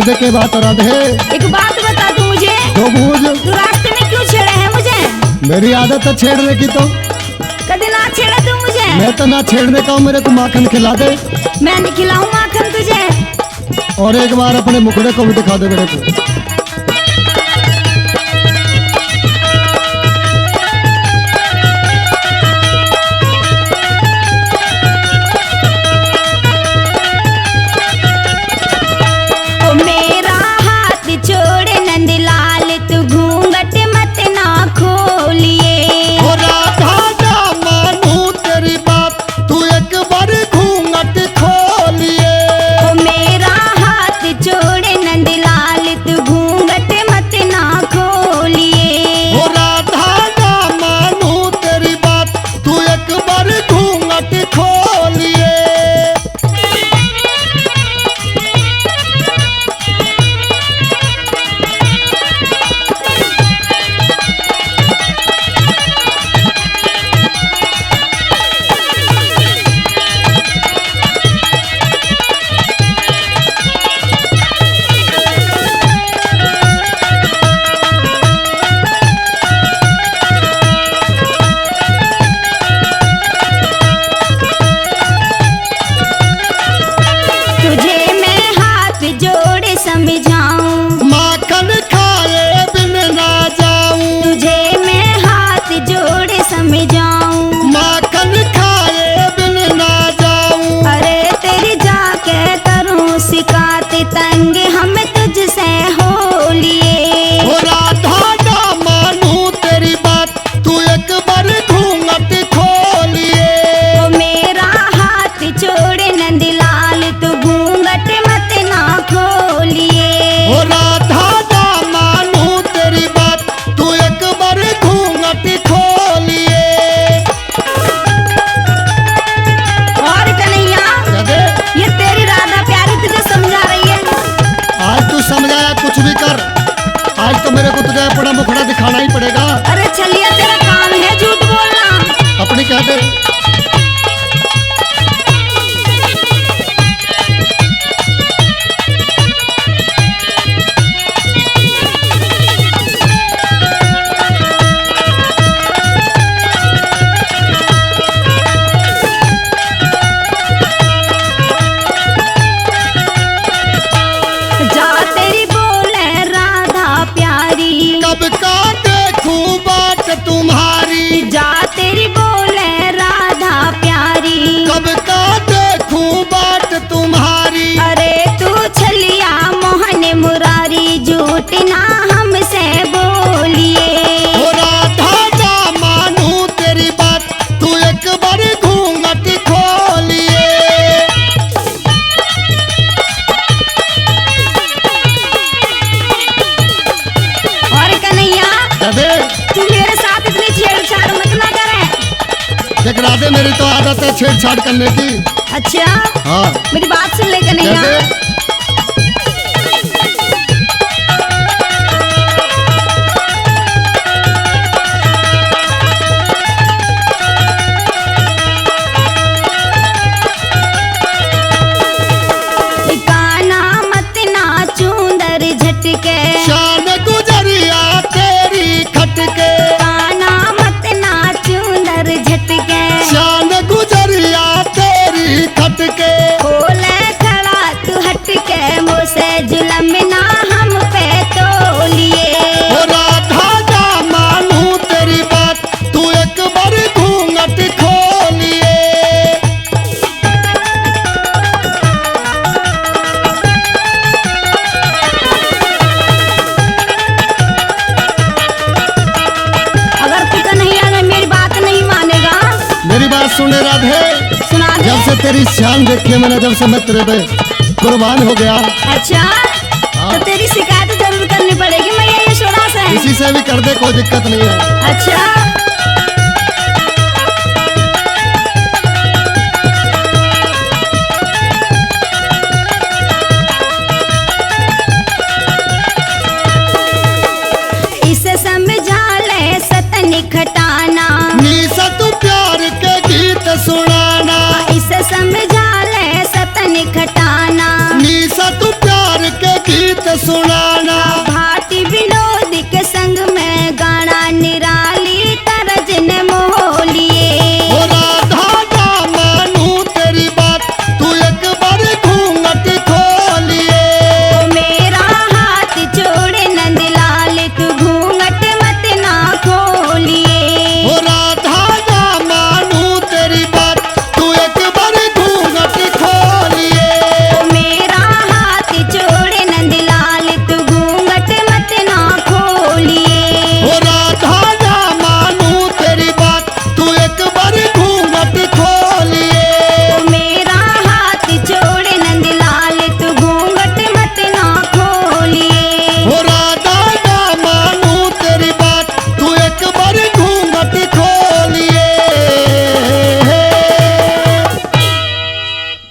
कहते के बात राधे। एक बात बता तू मुझे, तो बूझ। तू रास्ते में क्यों छेड़ा है मुझे? मेरी आदत है छेड़ने की, तो कभी ना छेड़ा तू मुझे। मैं तो ना छेड़ने का हूँ, मेरे को माखन खिला दे। मैं नहीं खिलाऊं माखन तुझे। और एक बार अपने मुखड़े को भी दिखा दे मेरे को। ओ मेरा हाथ छोड़ नंदलाल, तू घूंघट मत ना खोलिए। ओ राधा ना मानूं तेरी बात, तू एक बार घूंघट खोलिए। ओ मेरा हाथ छोड़ नंदलाल, तू घूंघट मत ना खोलिए। ओ राधा ना मानूं तेरी बात, तू एक बार घूंघट खोलिए। तुझे मैं हाथ जोड़ समझाऊं, माखन खाए बिन ना जाऊं। तुझे मैं हाथ जोड़ समझाऊं। माखन खाए बिन ना जाऊं। अरे तेरी जाके करूं शिकायत, तंग हम तुझसे हो लिए। ओ राधा ना मानूं तेरी बात, तू एक बार घूंघट खोलिए। ओ मेरा हाथ छोड़ नंदलाल, तू घूंघट मत ना खोलिए। ओ राधा ना मानूं तेरी बात, तू एक बार घूंघट खोलिए। और कन्हैया, राधे, ये तेरी राधा प्यारी तुझे समझा रही है। आज तू समझाया कुछ भी कर, आज तो मेरे को तुझे अपना मुखड़ा दिखाना ही पड़ेगा। अरे चलिए, तेरा काम है झूठ बोलना। अपनी कह दे। जा तेरी बोले राधा प्यारी, कब का देखूं बात तुम्हारी। जा तेरी बोले राधा प्यारी। कब का देखूं बात तुम्हारी। अरे तू छलिया मोहन मुरारी, झूठ ना हमसे बोलिए। ओ राधा ना मानूं तेरी बात, तू एक बार घूंघट खोलिए। और कन्हैया, राधे, तू मेरे साथ इतनी छेड़छाड़ मत ना करे। देख राधे, मेरी तो आदत है छेड़छाड़ करने की। अच्छा, हाँ मेरी बात सुन ले कन्हैया। राधे, काना मत नाचूं दर झटके। शान गुजरिया तेरी खटके। काना मत नाचूं दर झटके। शान गुजरिया तेरी खटके। खोले खड़ा तू हटके, मुझसे जुलम ना हम पे तोलिए। ओ राधा ना मानूं तेरी बात, तू एक बार घूंघट खोलिए। अगर तू कन्हैया ने मेरी बात नहीं मानेगा, मेरी बात सुने राधे, सुना दे। जब से तेरी शान देखी है मैंने, जब से मैं तेरे पे कुर्बान हो गया। अच्छा, तो तेरी शिकायत जरूर करनी पड़ेगी, मैं ये यशोदा से। इसी से भी कर दे, कोई दिक्कत नहीं है। अच्छा।